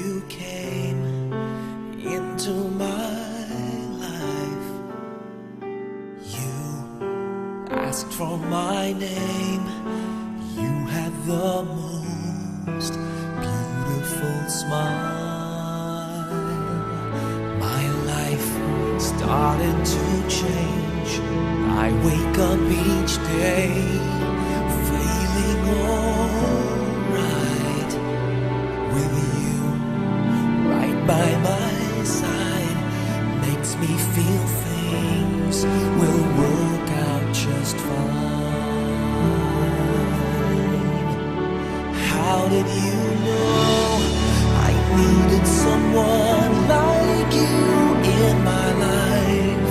you came into my life. You asked for my name. You had the most beautiful smile. My life started to change. I wake up each day feeling alright with you right by my side. Makes me feel things will work out just fine. How did you know I needed someone like you in my life?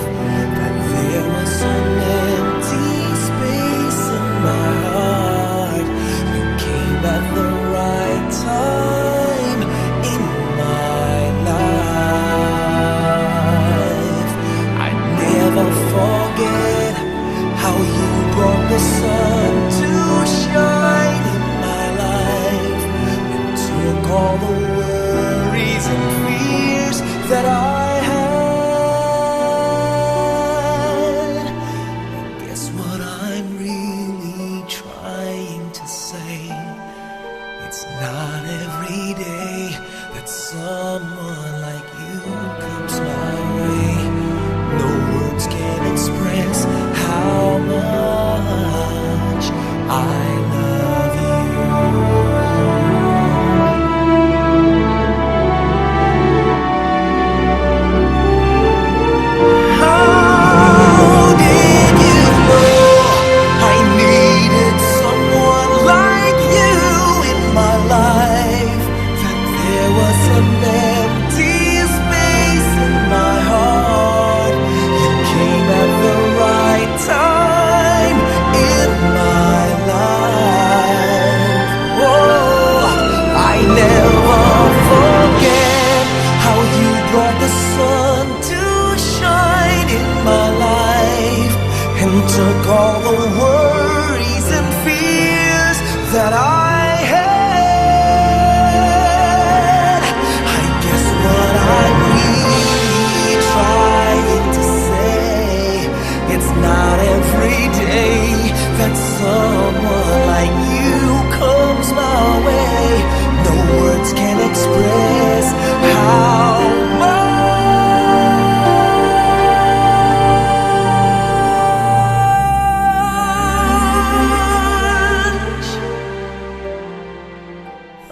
That there was an empty space in my heart. You came at the right time in my life. I never forget how you brought the sun to shine in my life. You took all the worries and fears that I had. Guess what I'm really trying to say? It's not every day that someone like you comes my way. No words can express how much I love you. How did you know I needed someone like you in my life? That there was an empty space in my heart. You came at the right time in my life. Oh, I never forget how you brought the sun to shine in my life and took all the worries and fears that I had. I guess what I'm really trying to say, it's not every day that someone like you comes my way. No words can express how much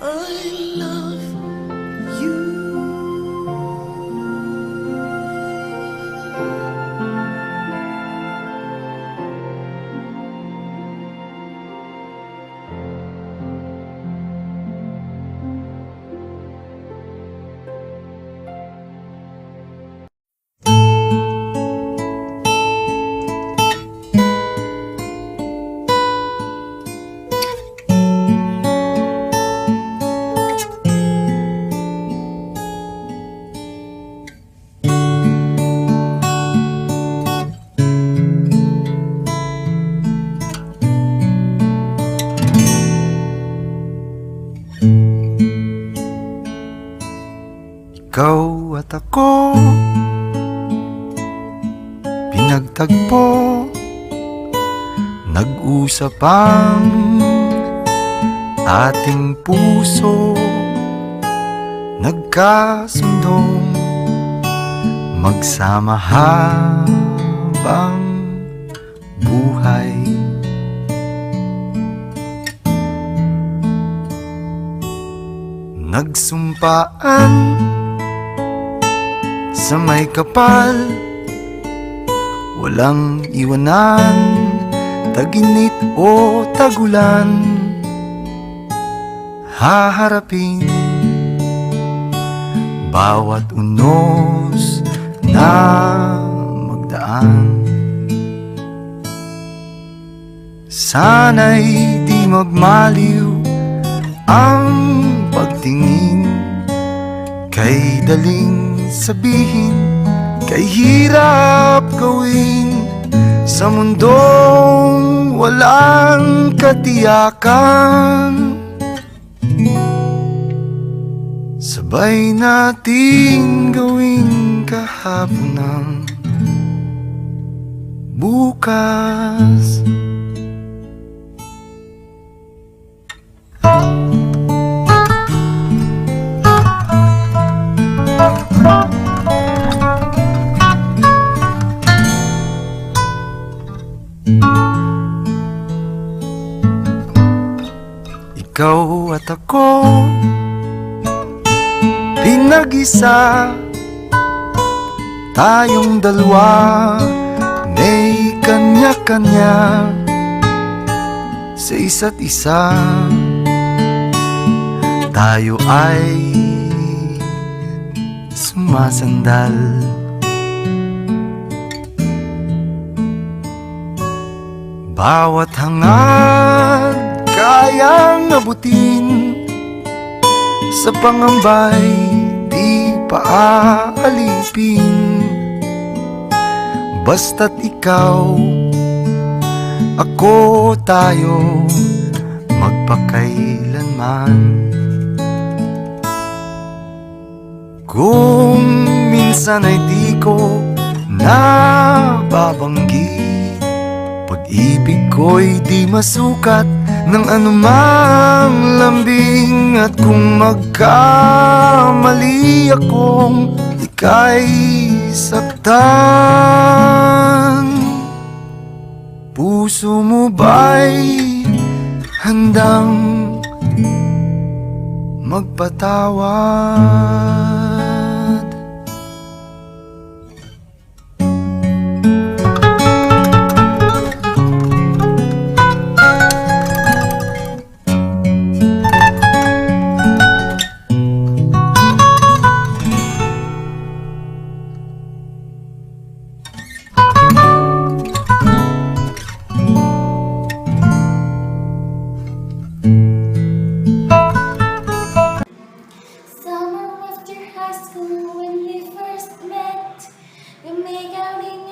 I love you. Ikaw at ako pinagtagpo, nag-usap ang ating puso, nagkasundong magsama habang buhay. Nagsumpaan sa may kapal, walang iwanan, taginit o tagulan. Haharapin bawat unos na magdaan. Sana'y di magmaliw ang pagtingin, kay daling sabihin, kay hirap gawin sa mundong walang katiyakan. sabay natin gawing kahapon ng bukas. Ikaw at ako, pinag-isa, tayong dalawa, may kanya-kanya sa isa't isa. Tayo ay sumasandal, bawat hangad kayang abutin, sa pangambay di paaalipin. Basta't ikaw, ako, tayo, magpakailanman. Kung minsan ay di ko nababanggit, pag-ibig ko'y di masukat ng anumang lambing. At kung magkamali akong ika'y saktan, puso mo ba'y handang magpatawad? Summer after high school when we first met, we make out in